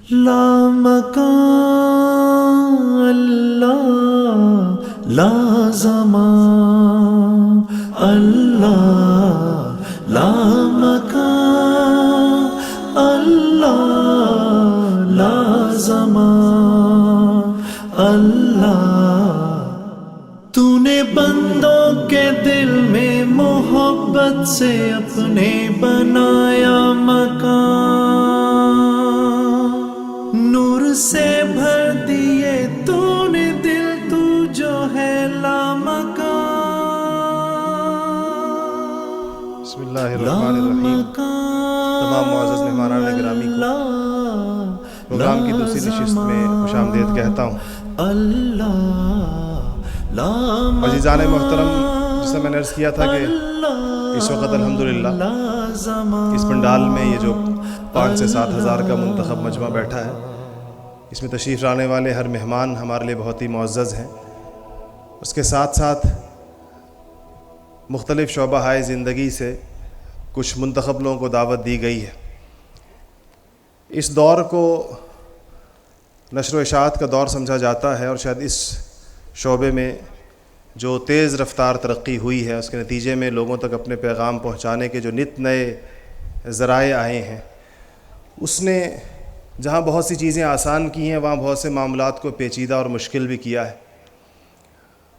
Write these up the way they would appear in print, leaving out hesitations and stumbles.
لا مکان اللہ لا زمان اللہ لا مکان اللہ لا زمان اللہ تو نے بندوں کے دل میں محبت سے اپنے بنایا مکان، نور سے بھر دیے تو نے دل تو جو ہے لامکان۔ بسم اللہ الرحمن الرحیم۔ تمام معزز مہمانان گرامی کو پروگرام کی دوسری نشست میں خوش آمدید کہتا ہوں۔ عزیزان محترم، جسے میں نے عرض کیا تھا کہ اس وقت الحمدللہ اس پنڈال میں یہ جو 5 سے 7 ہزار کا منتخب مجمع بیٹھا ہے، اس میں تشریف لانے والے ہر مہمان ہمارے لیے بہت ہی معزز ہیں۔ اس کے ساتھ ساتھ مختلف شعبہ ہائے زندگی سے کچھ منتخب لوگوں کو دعوت دی گئی ہے۔ اس دور کو نشر و اشاعت کا دور سمجھا جاتا ہے، اور شاید اس شعبے میں جو تیز رفتار ترقی ہوئی ہے اس کے نتیجے میں لوگوں تک اپنے پیغام پہنچانے کے جو نت نئے ذرائع آئے ہیں، اس نے جہاں بہت سی چیزیں آسان کی ہیں وہاں بہت سے معاملات کو پیچیدہ اور مشکل بھی کیا ہے۔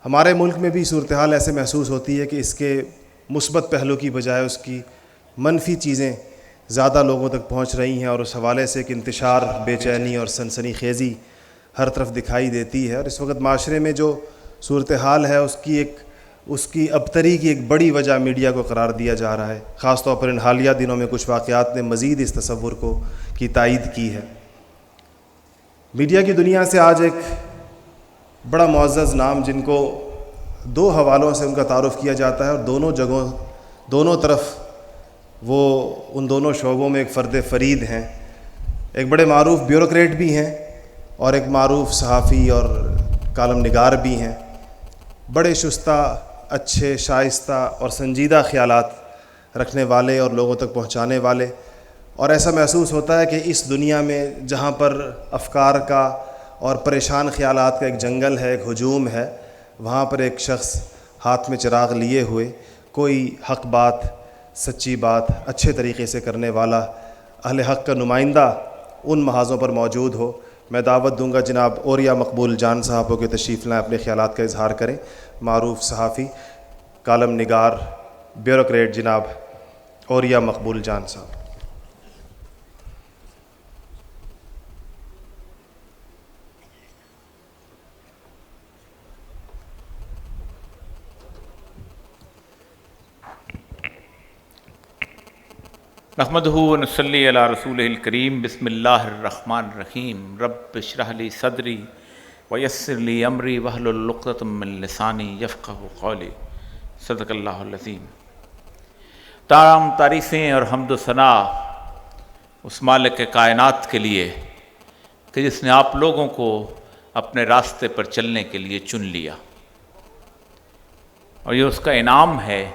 ہمارے ملک میں بھی صورتحال ایسے محسوس ہوتی ہے کہ اس کے مثبت پہلو کی بجائے اس کی منفی چیزیں زیادہ لوگوں تک پہنچ رہی ہیں، اور اس حوالے سے ایک انتشار، بے چینی اور سنسنی خیزی ہر طرف دکھائی دیتی ہے۔ اور اس وقت معاشرے میں جو صورتحال ہے اس کی ابتری کی ایک بڑی وجہ میڈیا کو قرار دیا جا رہا ہے۔ خاص طور پر ان حالیہ دنوں میں کچھ واقعات نے مزید اس تصور کی تائید کی ہے۔ میڈیا کی دنیا سے آج ایک بڑا معزز نام، جن کو 2 حوالوں سے ان کا تعارف کیا جاتا ہے، اور دونوں طرف وہ ان دونوں شعبوں میں ایک فرد فرید ہیں۔ ایک بڑے معروف بیوروکریٹ بھی ہیں اور ایک معروف صحافی اور کالم نگار بھی ہیں، بڑے شستہ، اچھے، شائستہ اور سنجیدہ خیالات رکھنے والے اور لوگوں تک پہنچانے والے۔ اور ایسا محسوس ہوتا ہے کہ اس دنیا میں جہاں پر افکار کا اور پریشان خیالات کا ایک جنگل ہے، ایک ہجوم ہے، وہاں پر ایک شخص ہاتھ میں چراغ لیے ہوئے کوئی حق بات، سچی بات اچھے طریقے سے کرنے والا اہل حق کا نمائندہ ان محاذوں پر موجود ہو۔ میں دعوت دوں گا جناب اوریا مقبول جان صاحب کو کہ تشریف لائیں، اپنے خیالات کا اظہار کریں۔ معروف صحافی، کالم نگار، بیوروکریٹ جناب اوریا مقبول جان صاحب۔ نحمدہ ونصلی علی رسولہ الکریم۔ بسم اللہ الرحمن الرحیم۔ رب اشرح لی صدری ویسر لی امری واحلل عقدۃ من لسانی یفقہوا قولی۔ صدق اللہ العظیم۔ تمام تعریفیں اور حمد و ثنا اس مالک کائنات کے لیے کہ جس نے آپ لوگوں کو اپنے راستے پر چلنے کے لیے چن لیا، اور یہ اس کا انعام ہے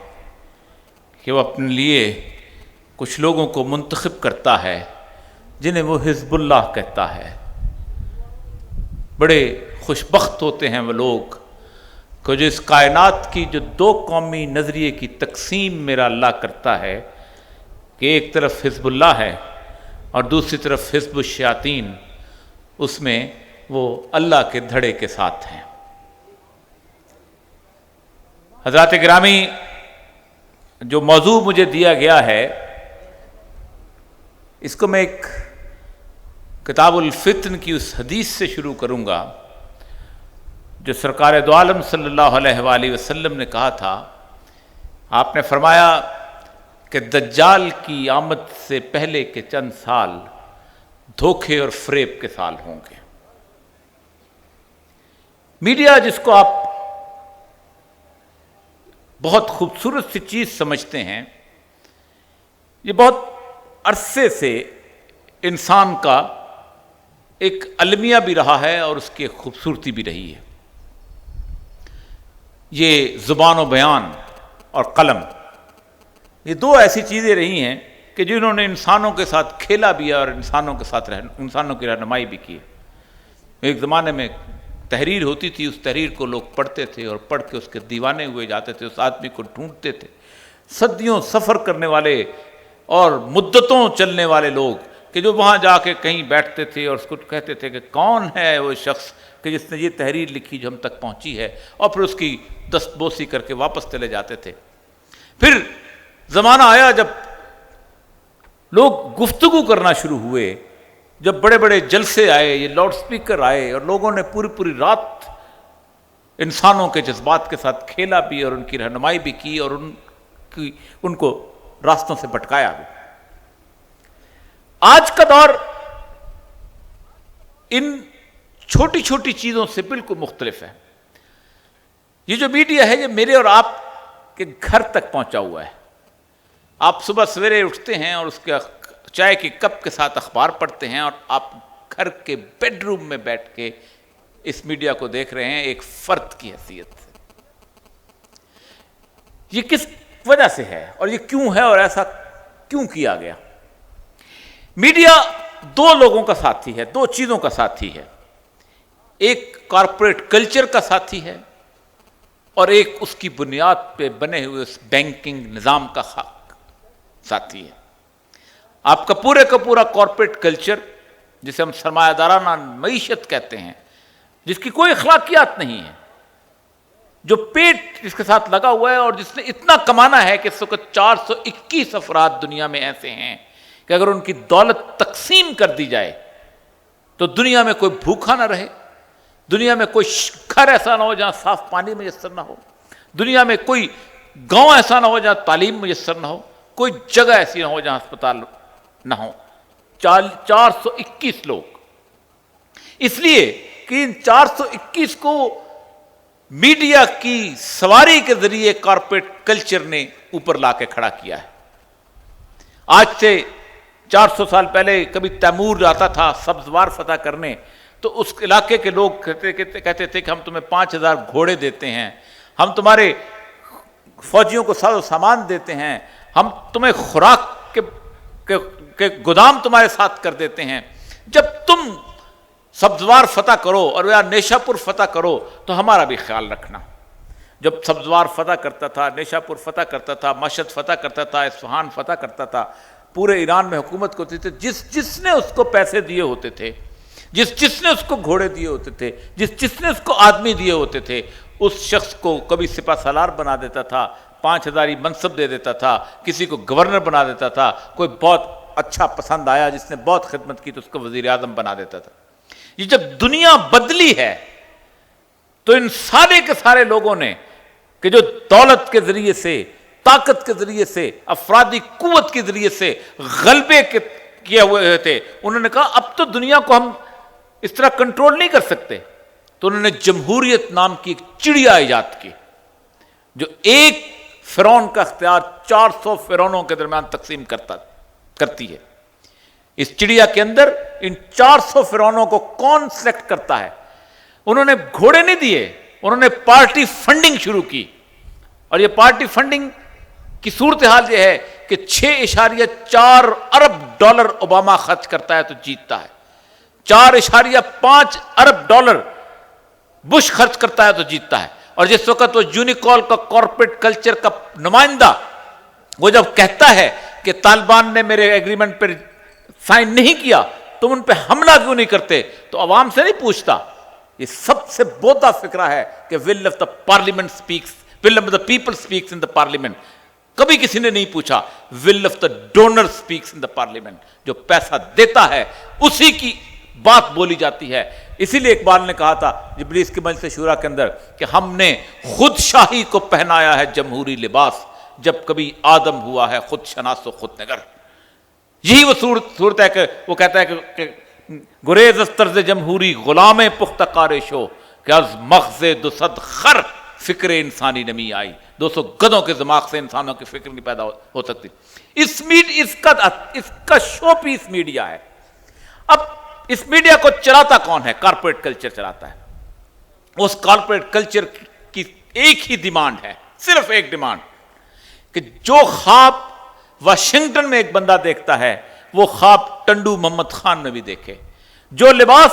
کہ وہ اپنے لیے کچھ لوگوں کو منتخب کرتا ہے جنہیں وہ حزب اللہ کہتا ہے۔ بڑے خوش بخت ہوتے ہیں وہ لوگ کہ جو اس کائنات کی جو 2 قومی نظریے کی تقسیم میرا اللہ کرتا ہے کہ ایک طرف حزب اللہ ہے اور دوسری طرف حزب الشیاطین، اس میں وہ اللہ کے دھڑے کے ساتھ ہیں۔ حضرات گرامی، جو موضوع مجھے دیا گیا ہے اس کو میں ایک کتاب الفتن کی اس حدیث سے شروع کروں گا جو سرکار دو عالم صلی اللہ علیہ وآلہ وسلم نے کہا تھا۔ آپ نے فرمایا کہ دجال کی آمد سے پہلے کے چند سال دھوکے اور فریب کے سال ہوں گے۔ میڈیا، جس کو آپ بہت خوبصورت سی چیز سمجھتے ہیں، یہ بہت عرصے سے انسان کا ایک المیہ بھی رہا ہے اور اس کی خوبصورتی بھی رہی ہے۔ یہ زبان و بیان اور قلم، یہ 2 ایسی چیزیں رہی ہیں کہ جنہوں نے انسانوں کے ساتھ کھیلا بھی ہے اور انسانوں کی رہنمائی بھی کی ہے۔ ایک زمانے میں تحریر ہوتی تھی، اس تحریر کو لوگ پڑھتے تھے اور پڑھ کے اس کے دیوانے ہوئے جاتے تھے، اس آدمی کو ڈھونڈتے تھے۔ صدیوں سفر کرنے والے اور مدتوں چلنے والے لوگ کہ جو وہاں جا کے کہیں بیٹھتے تھے اور اس کو کہتے تھے کہ کون ہے وہ شخص کہ جس نے یہ تحریر لکھی جو ہم تک پہنچی ہے، اور پھر اس کی دستبوسی کر کے واپس چلے جاتے تھے۔ پھر زمانہ آیا جب لوگ گفتگو کرنا شروع ہوئے، جب بڑے بڑے جلسے آئے، یہ لاؤڈ سپیکر آئے، اور لوگوں نے پوری رات انسانوں کے جذبات کے ساتھ کھیلا بھی اور ان کی رہنمائی بھی کی اور ان کو راستوں سے بھٹکایا بھی۔ آج کا دور ان چھوٹی چھوٹی چیزوں سے بالکل مختلف ہے۔ یہ جو میڈیا ہے یہ میرے اور آپ کے گھر تک پہنچا ہوا ہے۔ آپ صبح سویرے اٹھتے ہیں اور اس کے چائے کی کپ کے ساتھ اخبار پڑھتے ہیں، اور آپ گھر کے بیڈ روم میں بیٹھ کے اس میڈیا کو دیکھ رہے ہیں ایک فرد کی حیثیت سے۔ یہ کس وجہ سے ہے اور یہ کیوں ہے اور ایسا کیوں کیا گیا؟ میڈیا دو لوگوں کا ساتھی ہے، دو چیزوں کا ساتھی ہے۔ ایک کارپوریٹ کلچر کا ساتھی ہے اور ایک اس کی بنیاد پہ بنے ہوئے اس بینکنگ نظام کا ساتھی ہے۔ آپ کا پورا کارپوریٹ کلچر، جسے ہم سرمایہ دارانہ معیشت کہتے ہیں، جس کی کوئی اخلاقیات نہیں ہے، جو پیٹ اس کے ساتھ لگا ہوا ہے اور جس نے اتنا کمانا ہے کہ اس وقت 421 افراد دنیا میں ایسے ہیں کہ اگر ان کی دولت تقسیم کر دی جائے تو دنیا میں کوئی بھوکا نہ رہے، دنیا میں کوئی گھر ایسا نہ ہو جہاں صاف پانی میسر نہ ہو، دنیا میں کوئی گاؤں ایسا نہ ہو جہاں تعلیم میسر نہ ہو، کوئی جگہ ایسی نہ ہو جہاں اسپتال نہ ہو۔ 421 لوگ، اس لیے کہ ان 421 کو میڈیا کی سواری کے ذریعے کارپوریٹ کلچر نے اوپر لا کے کھڑا کیا ہے۔ آج سے 400 سال پہلے کبھی تیمور جاتا تھا سبزوار فتح کرنے، تو اس علاقے کے لوگ کہتے تھے کہ ہم تمہیں 5000 گھوڑے دیتے ہیں، ہم تمہارے فوجیوں کو ساز و سامان دیتے ہیں، ہم تمہیں خوراک کے گودام تمہارے ساتھ کر دیتے ہیں، جب تم سبزوار فتح کرو اور یا نیشا پور فتح کرو تو ہمارا بھی خیال رکھنا۔ جب سبزوار فتح کرتا تھا، نیشا پور فتح کرتا تھا، مشہد فتح کرتا تھا، اصفہان فتح کرتا تھا، پورے ایران میں حکومت ہوتی تھی، جس نے اس کو پیسے دیے ہوتے تھے، جس نے اس کو گھوڑے دیے ہوتے تھے، جس نے اس کو آدمی دیے ہوتے تھے، اس شخص کو کبھی سپہ سالار بنا دیتا تھا، 5000 منصب دے دیتا تھا، کسی کو گورنر بنا دیتا تھا، کوئی بہت اچھا پسند آیا جس نے بہت خدمت کی تو اس کو وزیر اعظم بنا دیتا تھا۔ یہ جب دنیا بدلی ہے تو ان سارے کے سارے لوگوں نے کہ جو دولت کے ذریعے سے، طاقت کے ذریعے سے، افرادی قوت کے ذریعے سے غلبے کیے ہوئے تھے، انہوں نے کہا اب تو دنیا کو ہم اس طرح کنٹرول نہیں کر سکتے، تو انہوں نے جمہوریت نام کی ایک چڑیا ایجاد کی جو ایک فرعون کا اختیار 400 فرعونوں کے درمیان تقسیم کرتی ہے۔ اس چڑیا کے اندر ان 400 فرعونوں کو کون سلیکٹ کرتا ہے؟ انہوں نے گھوڑے نہیں دیے، انہوں نے پارٹی فنڈنگ شروع کی، اور یہ پارٹی فنڈنگ کی صورتحال یہ ہے کہ 6.4 ارب ڈالر اوباما خرچ کرتا ہے تو جیتتا ہے، 4.5 ارب ڈالر بش خرچ کرتا ہے تو جیتتا ہے۔ اور جس وقت وہ یونیکال کا کارپوریٹ کلچر کا نمائندہ وہ جب کہتا ہے کہ طالبان نے میرے ایگریمنٹ پر سائن نہیں کیا تم ان پہ حملہ کیوں نہیں کرتے، تو عوام سے نہیں پوچھتا۔ یہ سب سے بودا فکرہ ہے کہ will of the parliament speaks, will of the people speaks in the parliament۔ کبھی کسی نے نہیں پوچھا will of the donor speaks in the parliament۔ جو پیسہ دیتا ہے اسی کی بات بولی جاتی ہے۔ اسی لیے اقبال نے کہا تھا ابلیس کی مجلس شورا کے اندر کہ ہم نے خود شاہی کو پہنایا ہے جمہوری لباس، جب کبھی آدم ہوا ہے خود شناس و خود نگر۔ یہی وہ صورت ہے کہ وہ کہتا ہے کہ گریز از طرز جمہوری غلام پختہ کار شو کہ از مغز 200 خر فکر انسانی نمی آئی۔ 200 گدوں کے دماغ سے انسانوں کی فکر نہیں پیدا ہو سکتی۔ اس کا شو پیس میڈیا ہے۔ اب اس میڈیا کو چلاتا کون ہے؟ کارپوریٹ کلچر چلاتا ہے۔ اس کارپوریٹ کلچر کی ایک ہی ڈیمانڈ ہے، صرف ایک ڈیمانڈ، کہ جو خواب واشنگٹن میں ایک بندہ دیکھتا ہے وہ خواب ٹنڈو محمد خان میں بھی دیکھے. جو لباس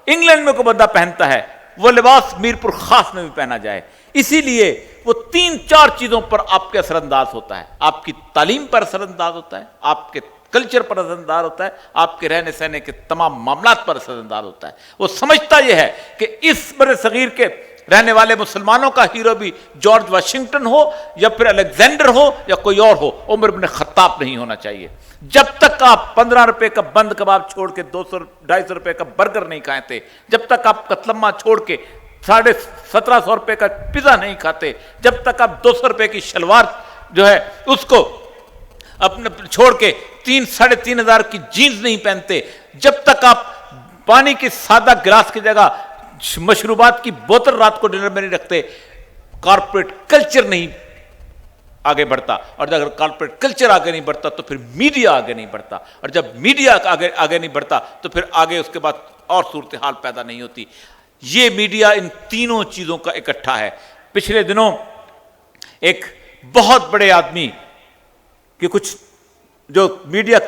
انگلینڈ میں کوئی بندہ پہنتا ہے وہ لباس میر پور خاص میں بھی پہنا جائے. اسی لیے وہ 3-4 چیزوں پر آپ کے اثر انداز ہوتا ہے. آپ کی تعلیم پر اثر انداز ہوتا ہے, آپ کے کلچر پر اثر انداز ہوتا ہے, آپ کے رہنے سہنے کے تمام معاملات پر اثر انداز ہوتا ہے. وہ سمجھتا یہ ہے کہ اس بر صغیر کے رہنے والے مسلمانوں کا ہیرو بھی جارج واشنگٹن ہو یا پھر الیگزینڈر ہو یا کوئی اور ہو, عمر بن خطاب نہیں ہونا چاہیے. جب تک آپ 15 روپے کا بند کباب چھوڑ کے 200-250 روپے کا برگر نہیں کھاتے, جب تک آپ قتلمہ چھوڑ کے 1750 روپے کا پیزا نہیں کھاتے, جب تک آپ 200 روپے کی شلوار جو ہے اس کو اپنے چھوڑ کے 3,500 کی جینز نہیں پہنتے, جب تک آپ پانی کے سادہ گلاس کی جگہ مشروبات کی بوتل رات کو ڈنر میں نہیں رکھتے, کارپوریٹ کلچر نہیں آگے بڑھتا. اور اگر کارپوریٹ کلچر آگے نہیں بڑھتا تو پھر میڈیا آگے نہیں بڑھتا, اور جب میڈیا آگے نہیں بڑھتا تو پھر آگے اس کے بعد اور صورتحال پیدا نہیں ہوتی. یہ میڈیا ان تینوں چیزوں کا اکٹھا ہے. پچھلے دنوں ایک بہت بڑے آدمی کہ کچھ جو میڈیا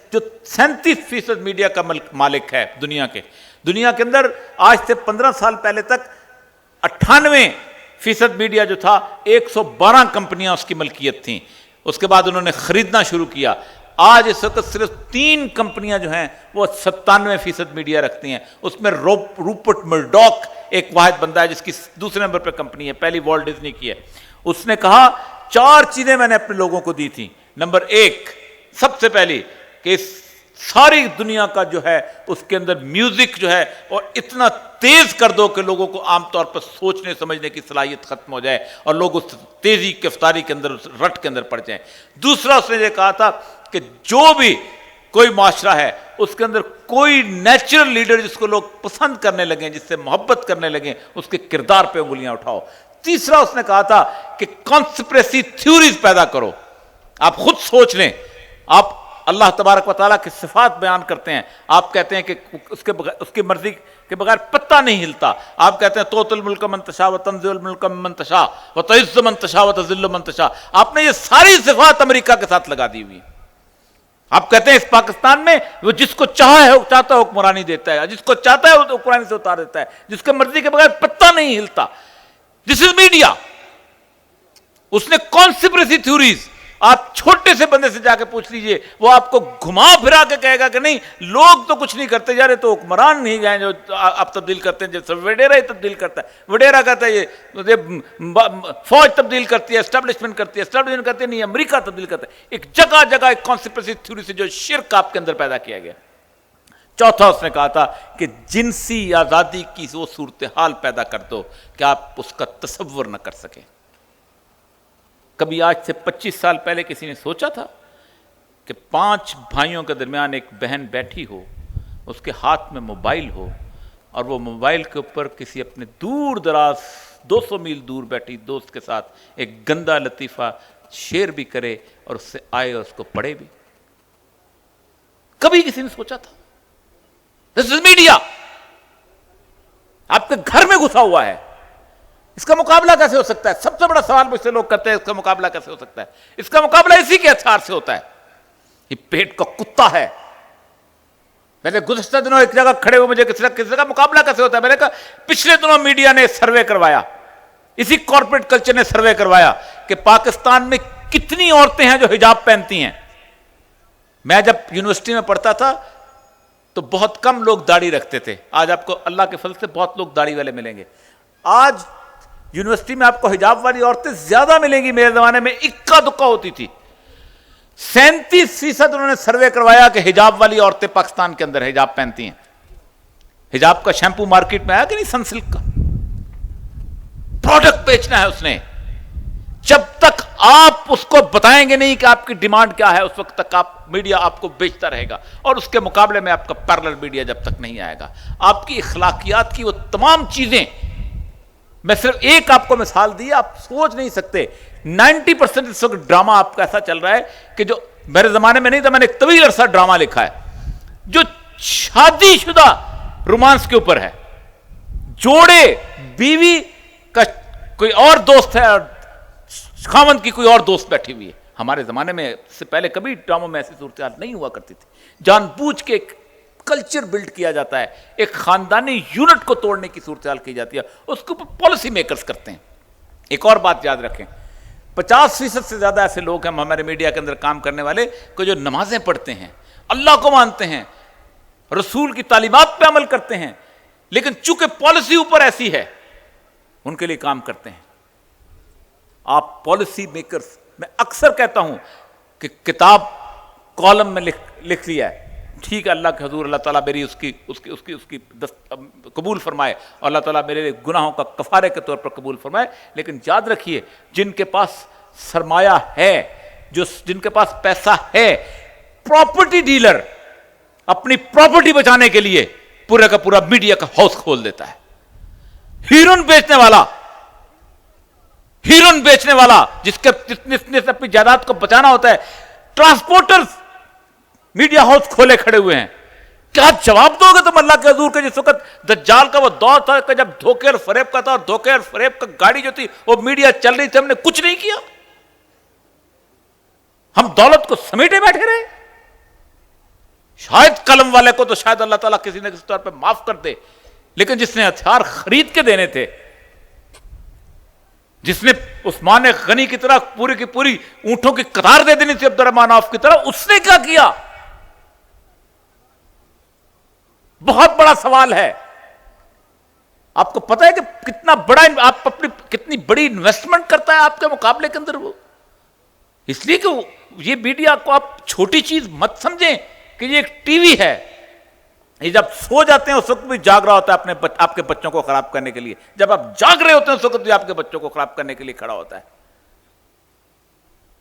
جو 37% میڈیا کا مالک ہے دنیا کے اندر, آج سے 15 سال پہلے تک 98% میڈیا جو تھا 112 کمپنیاں اس کی ملکیت تھیں. اس کے بعد انہوں نے خریدنا شروع کیا. آج اس وقت صرف 3 کمپنیاں جو ہیں وہ 97% میڈیا رکھتی ہیں. اس میں روپرٹ مرڈاک ایک واحد بندہ ہے جس کی دوسرے نمبر پہ کمپنی ہے, پہلی والٹ ڈزنی کی ہے. اس نے کہا 4 چیزیں میں نے اپنے لوگوں کو دی تھیں. نمبر 1 سب سے پہلی کہ اس ساری دنیا کا جو ہے اس کے اندر میوزک جو ہے اور اتنا تیز کر دو کہ لوگوں کو عام طور پر سوچنے سمجھنے کی صلاحیت ختم ہو جائے اور لوگ اس تیزی گفتاری کے اندر, اس رٹ کے اندر پڑ جائیں. دوسرا اس نے یہ کہا تھا کہ جو بھی کوئی معاشرہ ہے اس کے اندر کوئی نیچرل لیڈر جس کو لوگ پسند کرنے لگیں, جس سے محبت کرنے لگیں, اس کے کردار پہ انگلیاں اٹھاؤ. تیسرا اس نے کہا تھا کہ کانسپریسی تھیوریز پیدا کرو. آپ خود سوچ لیں, آپ اللہ تبارک و تعالیٰ کی صفات بیان کرتے ہیں, آپ کہتے ہیں کہ اس کی مرضی کے بغیر پتہ نہیں ہلتا. آپ کہتے ہیں توت الملک من تشاء و تنزع الملک من تشاء و تعز من تشاء و تذل من تشاء. آپ نے یہ ساری صفات امریکہ کے ساتھ لگا دی ہوئی. آپ کہتے ہیں اس پاکستان میں وہ جس کو چاہتا ہے حکمرانی دیتا ہے, جس کو چاہتا ہے وہ حکمرانی سے اتار دیتا ہے, جس کے مرضی کے بغیر پتہ نہیں ہلتا. دس از میڈیا. اس نے کانسپریسی تھیوریز, آپ چھوٹے سے بندے سے جا کے پوچھ لیجئے, وہ آپ کو گھما پھرا کے کہے گا کہ نہیں لوگ تو کچھ نہیں کرتے جا رہے, تو حکمران نہیں جائیں جو آپ تبدیل کرتے ہیں. جیسے وڈیرا ہی تبدیل کرتا ہے, وڈیرا کہتا ہے یہ فوج تبدیل کرتی ہے, اسٹیبلشمنٹ کرتی ہے, نہیں امریکہ تبدیل کرتا ہے. ایک جگہ ایک کانسپریسی تھیوری سے جو شرک آپ کے اندر پیدا کیا گیا. چوتھا اس نے کہا تھا کہ جنسی آزادی کی وہ صورتحال پیدا کر دو کہ آپ اس کا تصور نہ کر سکیں. کبھی آج سے 25 سال پہلے کسی نے سوچا تھا کہ 5 بھائیوں کے درمیان ایک بہن بیٹھی ہو, اس کے ہاتھ میں موبائل ہو, اور وہ موبائل کے اوپر کسی اپنے دور دراز 200 میل دور بیٹھی دوست کے ساتھ ایک گندا لطیفہ شیئر بھی کرے اور اس سے آئے اور اس کو پڑھے بھی؟ کبھی کسی نے سوچا تھا؟ دس از میڈیا. آپ کے گھر میں گھسا ہوا ہے. اس کا مقابلہ کیسے ہو سکتا ہے؟ سب سے بڑا سوال مجھ سے لوگ کرتے ہیں اس کا مقابلہ کیسے ہو سکتا ہے. اس کا مقابلہ اسی کے ہتھیار سے ہوتا ہے. یہ پیٹ کا کتا ہے. میں نے گزشتہ دنوں ایک جگہ کھڑے ہوئے مجھے کسی کا مقابلہ کیسے ہوتا ہے, میں نے کہا پچھلے دنوں میڈیا نے سروے کروایا, اسی کارپوریٹ کلچر نے سروے کروایا کہ پاکستان میں کتنی عورتیں ہیں جو حجاب پہنتی ہیں. میں جب یونیورسٹی میں پڑھتا تھا تو بہت کم لوگ داڑھی رکھتے تھے. آج آپ کو اللہ کے فضل سے بہت لوگ داڑھی والے ملیں گے. آج یونیورسٹی میں آپ کو حجاب والی عورتیں زیادہ ملیں گی. میرے زمانے میں اکا دکا ہوتی تھی. 37% انہوں نے سروے کروایا کہ حجاب والی عورتیں پاکستان کے اندر حجاب پہنتی ہیں. حجاب کا شیمپو مارکیٹ میں آیا کہ نہیں, سنسلک کا پروڈکٹ بیچنا ہے اس نے. جب تک آپ اس کو بتائیں گے نہیں کہ آپ کی ڈیمانڈ کیا ہے, اس وقت تک میڈیا آپ کو بیچتا رہے گا. اور اس کے مقابلے میں آپ کا پیرلل میڈیا جب تک نہیں آئے گا, آپ کی اخلاقیات کی وہ تمام چیزیں. میں صرف ایک آپ کو مثال دی, آپ سوچ نہیں سکتے. 90% اس وقت ڈرامہ آپ کا ایسا چل رہا ہے کہ جو میرے زمانے میں نہیں تھا. میں نے ایک طویل عرصہ ڈرامہ لکھا ہے جو شادی شدہ رومانس کے اوپر ہے. جوڑے بیوی کا کوئی اور دوست ہے اور خاوند کی کوئی اور دوست بیٹھی ہوئی ہے. ہمارے زمانے میں اس سے پہلے کبھی ڈراموں میں ایسی صورتحال نہیں ہوا کرتی تھی. جان بوجھ کے ایک کلچر بلڈ کیا جاتا ہے, ایک خاندانی یونٹ کو توڑنے کی صورتحال کی جاتی ہے, اس کو پالیسی میکرز کرتے ہیں. ایک اور بات یاد رکھیں, 50% سے زیادہ ایسے لوگ ہیں ہمارے میڈیا کے اندر کام کرنے والے کہ جو نمازیں پڑھتے ہیں, اللہ کو مانتے ہیں, رسول کی تعلیمات پہ عمل کرتے ہیں, لیکن چونکہ پالیسی اوپر ایسی ہے ان کے لیے کام کرتے ہیں. آپ پالیسی میکرز, میں اکثر کہتا ہوں کہ کتاب کالم میں لکھ لیا ہے, ٹھیک ہے, اللہ کے حضور اللہ تعالیٰ میری اس کی قبول فرمائے, اور اللہ تعالیٰ میرے گناہوں کا کفارے کے طور پر قبول فرمائے, لیکن یاد رکھیے جن کے پاس سرمایہ ہے, جن کے پاس پیسہ ہے, پراپرٹی ڈیلر اپنی پراپرٹی بچانے کے لیے پورا کا پورا میڈیا کا ہاؤس کھول دیتا ہے. ہیروئن بیچنے والا جس نے اپنی جائیداد کو بچانا ہوتا ہے, ٹرانسپورٹرز میڈیا ہاؤس کھولے کھڑے ہوئے ہیں. کیا جواب دو گے تم اللہ کے حضور کے جس وقت دجال کا وہ دور تھا کہ جب دھوکے اور فریب کا تھا, اور دھوکے اور فریب کا گاڑی جو تھی وہ میڈیا چل رہی تھی, ہم نے کچھ نہیں کیا, ہم دولت کو سمیٹے بیٹھے رہے. شاید قلم والے کو تو شاید اللہ تعالیٰ کسی نہ کسی طور پہ معاف کر دے, لیکن جس نے ہتھیار خرید کے دینے تھے, جس نے عثمان غنی کی طرح پوری کی پوری اونٹوں کی قطار دے دینی تھی عبد الرحمن عوف کی طرح, اس نے کیا کیا؟ بہت بڑا سوال ہے. آپ کو پتا ہے کہ کتنا بڑا آپ اپنی کتنی بڑی انویسٹمنٹ کرتا ہے آپ کے مقابلے کے اندر وہ, اس لیے کہ یہ میڈیا کو آپ چھوٹی چیز مت سمجھیں کہ یہ ایک ٹی وی ہے. یہ جب سو جاتے ہیں اس وقت بھی جاگ رہا ہوتا ہے آپ کے بچوں کو خراب کرنے کے لیے, جب آپ جاگ رہے ہوتے ہیں اس وقت بھی آپ کے بچوں کو خراب کرنے کے لیے کھڑا ہوتا ہے.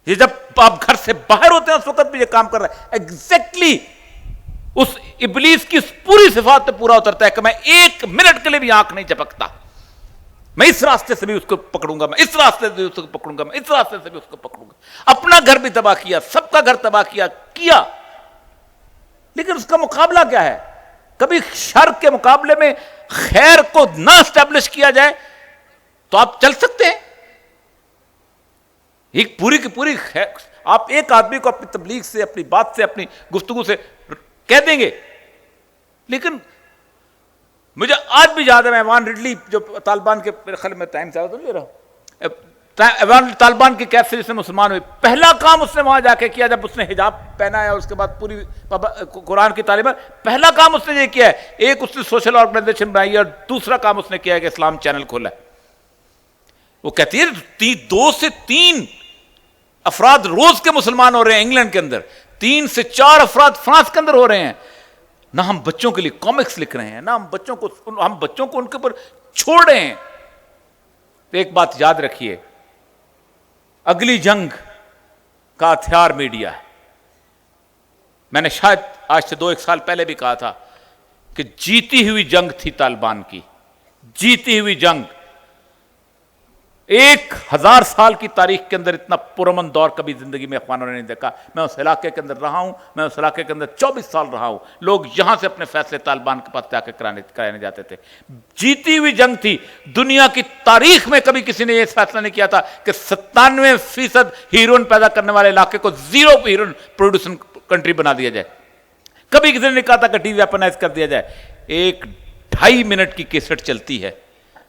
یہ جب آپ گھر سے باہر ہوتے ہیں اس وقت بھی یہ کام کر رہا ہے. ایگزیکٹلی اس ابلیس کی پوری صفات پہ پورا اترتا ہے کہ میں ایک منٹ کے لیے بھی آنکھ نہیں جھپکتا, میں اس راستے سے بھی اس کو پکڑوں گا, میں اس راستے سے بھی اس کو پکڑوں گا, میں اس راستے سے بھی اس کو پکڑوں گا. اپنا گھر بھی تباہ کیا, سب کا گھر تباہ کیا, لیکن اس کا مقابلہ کیا ہے؟ کبھی شر کے مقابلے میں خیر کو نہ اسٹیبلش کیا جائے تو آپ چل سکتے ہیں؟ ایک پوری کی پوری آپ ایک آدمی کو اپنی تبلیغ سے, اپنی بات سے, اپنی گفتگو سے کہہ دیں گے. لیکن مجھے آج بھی یاد ہے, میں ایوان رڈلی جو طالبان کے میرے خیال میں ٹائم سے لے رہا ہوں, ایوان طالبان کی کیف سے جس نے مسلمان ہوئے, پہلا کام اس نے وہاں جا کے کیا جب اس نے حجاب پہنا ہے اور اس کے بعد پوری قرآن کی تعلیمات, پہلا کام اس نے یہ کیا ہے, ایک اس نے سوشل آرگنائزیشن بنائی ہے, اور دوسرا کام اس نے کیا ہے کہ اسلام چینل کھولا ہے. وہ کہتی ہے 2 سے 3 افراد روز کے مسلمان ہو رہے ہیں انگلینڈ کے اندر, 3 سے 4 افراد فرانس کے اندر ہو رہے ہیں. نہ ہم بچوں کے لیے کامکس لکھ رہے ہیں, نہ ہم بچوں کو ان کے اوپر چھوڑ رہے ہیں. ایک بات یاد رکھیے, اگلی جنگ کا ہتھیار میڈیا ہے. میں نے شاید آج سے 2-1 سال پہلے بھی کہا تھا کہ جیتی ہوئی جنگ تھی طالبان کی, جیتی ہوئی جنگ. 1000 سال کی تاریخ کے اندر اتنا پرامن دور کبھی زندگی میں اخوانوں نے نہیں دیکھا. میں اس علاقے کے اندر رہا ہوں, میں اس علاقے کے اندر 24 سال رہا ہوں. لوگ یہاں سے اپنے فیصلے طالبان کے پاس جا کے کرانے جاتے تھے. جیتی ہوئی جنگ تھی. دنیا کی تاریخ میں کبھی کسی نے یہ فیصلہ نہیں کیا تھا کہ 97% ہیروئن پیدا کرنے والے علاقے کو 0 ہیروئن پروڈیوسنگ کنٹری بنا دیا جائے. کبھی کسی نے نہیں کہا تھا کہ ٹی وی ویپنائز کر دیا جائے. 1-2.5 منٹ کی کیسٹ چلتی ہے.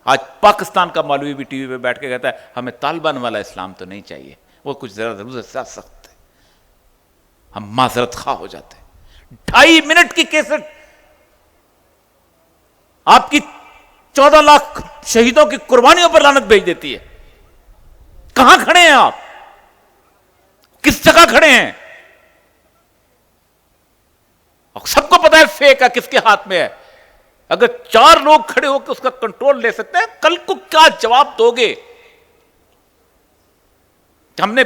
آج پاکستان کا مولوی بھی ٹی وی پہ بیٹھ کے کہتا ہے ہمیں طالبان والا اسلام تو نہیں چاہیے, وہ کچھ ضرور سے سکتے, ہم معذرت خواہ ہو جاتے ہیں. 2.5 منٹ کی کیسٹ آپ کی 14 لاکھ شہیدوں کی قربانیوں پر لعنت بھیج دیتی ہے. کہاں کھڑے ہیں آپ؟ کس جگہ کھڑے ہیں؟ اور سب کو پتا ہے فیک ہے کس کے ہاتھ میں ہے. اگر 4 لوگ کھڑے ہو کے اس کا کنٹرول لے سکتے ہیں, کل کو کیا جواب دو گے؟ ہم نے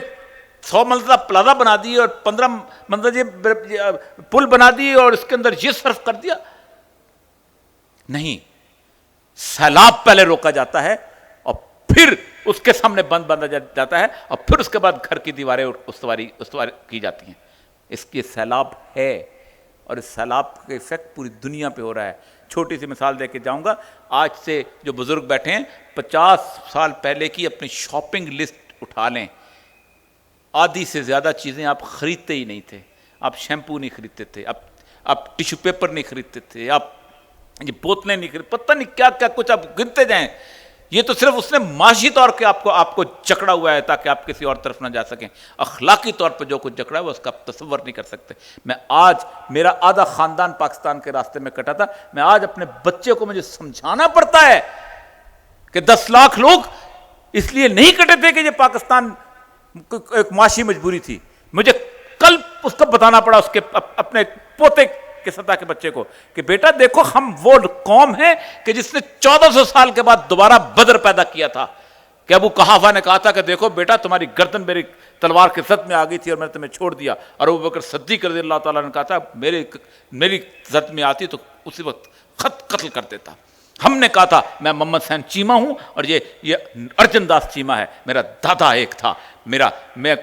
100 منزلہ پلازا بنا دی اور 15 منزلہ پل بنا دی اور اس کے اندر یہ صرف کر دیا. نہیں, سیلاب پہلے روکا جاتا ہے اور پھر اس کے سامنے بند باندھا جاتا ہے اور پھر اس کے بعد گھر کی دیواریں استواری کی جاتی ہیں. اس کی سیلاب ہے اور اس سیلاب کا ایفیکٹ پوری دنیا پہ ہو رہا ہے. چھوٹی سی مثال دے کے جاؤں گا. آج سے جو بزرگ بیٹھے ہیں 50 سال پہلے کی اپنی شاپنگ لسٹ اٹھا لیں. آدھی سے زیادہ چیزیں آپ خریدتے ہی نہیں تھے. آپ شیمپو نہیں خریدتے تھے, آپ ٹیشو پیپر نہیں خریدتے تھے, آپ یہ بوتلیں نہیں خرید, پتہ نہیں کیا کیا کچھ آپ گنتے جائیں. یہ تو صرف اس نے معاشی طور پہ آپ کو جکڑا ہوا ہے تاکہ آپ کسی اور طرف نہ جا سکیں. اخلاقی طور پہ جو کچھ جکڑا ہے وہ اس کا آپ تصور نہیں کر سکتے. میں آج, میرا آدھا خاندان پاکستان کے راستے میں کٹا تھا, میں آج اپنے بچے کو مجھے سمجھانا پڑتا ہے کہ 10 لاکھ لوگ اس لیے نہیں کٹے تھے کہ یہ پاکستان ایک معاشی مجبوری تھی. مجھے کل اس کو بتانا پڑا اس کے اپنے پوتے کے سطح کے بچے کو کہ بیٹا دیکھو ہم وہ قوم ہیں کہ جس نے 1400 سال کے بعد دوبارہ بدر پیدا کیا تھا. کہ ابو قحافہ نے کہا تھا کہ دیکھو بیٹا تمہاری گردن میری تلوار کے زد میں آ گئی تھی اور میں نے تمہیں چھوڑ دیا, اور ابو بکر صدیق رضی اللہ تعالیٰ نے کہا تھا میری زد میں آتی تو اسی وقت قتل کر دیتا. ہم نے کہا تھا میں محمد حسین چیمہ ہوں اور یہ ارجن داس چیمہ ہے. میرا دادا ایک تھا, میں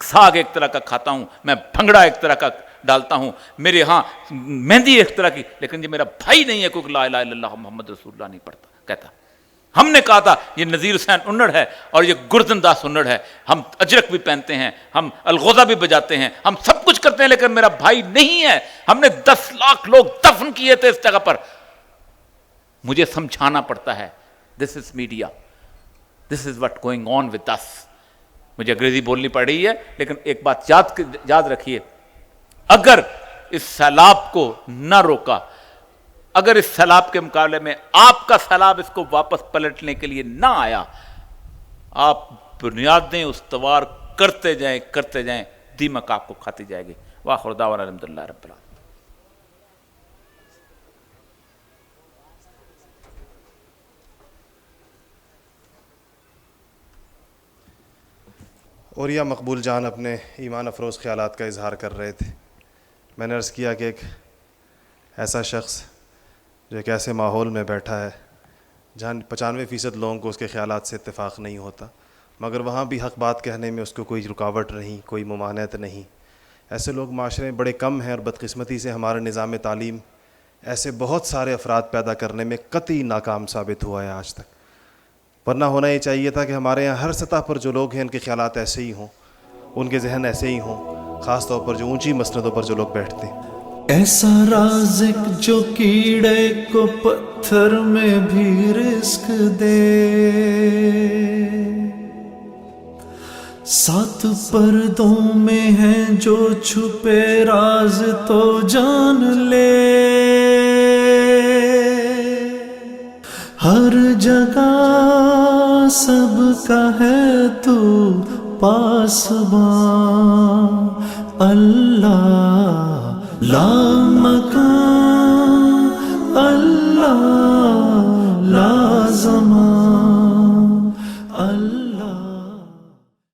ساگ ایک طرح کا کھاتا ہوں, میں بھنگڑا ایک طرح کا ڈالتا ہوں, میرے ہاں مہندی ایک طرح کی, لیکن یہ میرا بھائی نہیں ہے کوئی لا الہ الا اللہ محمد رسول اللہ نہیں پڑھتا کہتا. ہم نے کہا تھا یہ نذیر حسین انڑ ہے اور یہ گردن داس انڑ ہے, ہم اجرک بھی پہنتے ہیں, ہم الغوزہ بھی بجاتے ہیں, ہم سب کچھ کرتے ہیں, لیکن میرا بھائی نہیں ہے. ہم نے 10 لاکھ لوگ دفن کیے تھے اس جگہ پر. مجھے سمجھانا پڑتا ہے this is media, this is what going on with us. مجھے انگریزی بولنی پڑ رہی ہے, لیکن ایک بات یاد رکھیے, اگر اس سیلاب کو نہ روکا, اگر اس سیلاب کے مقابلے میں آپ کا سیلاب اس کو واپس پلٹنے کے لیے نہ آیا, آپ بنیادیں استوار کرتے جائیں, دیمک آپ کو کھاتی جائے گی. وآخر دعوانا الحمدللہ رب العالمین. اور یا مقبول جان اپنے ایمان افروز خیالات کا اظہار کر رہے تھے. میں نے عرض کیا کہ ایک ایسا شخص جو ایک ایسے ماحول میں بیٹھا ہے جہاں 95% لوگوں کو اس کے خیالات سے اتفاق نہیں ہوتا, مگر وہاں بھی حق بات کہنے میں اس کو کوئی رکاوٹ نہیں, کوئی ممانعت نہیں. ایسے لوگ معاشرے میں بڑے کم ہیں, اور بدقسمتی سے ہمارا نظام تعلیم ایسے بہت سارے افراد پیدا کرنے میں قطعی ناکام ثابت ہوا ہے آج تک. ورنہ ہونا یہ چاہیے تھا کہ ہمارے یہاں ہر سطح پر جو لوگ ہیں ان کے خیالات ایسے ہی ہوں, ان کے ذہن ایسے ہی ہوں, خاص طور پر جو اونچی مسندوں پر جو لوگ بیٹھتے ہیں. ایسا رازق جو کیڑے کو پتھر میں بھی رزق دے, 7 پردوں میں ہیں جو چھپے راز تو جان لے. ہر جگہ سب کا ہے تو پاسباں, اللہ لا مکان اللہ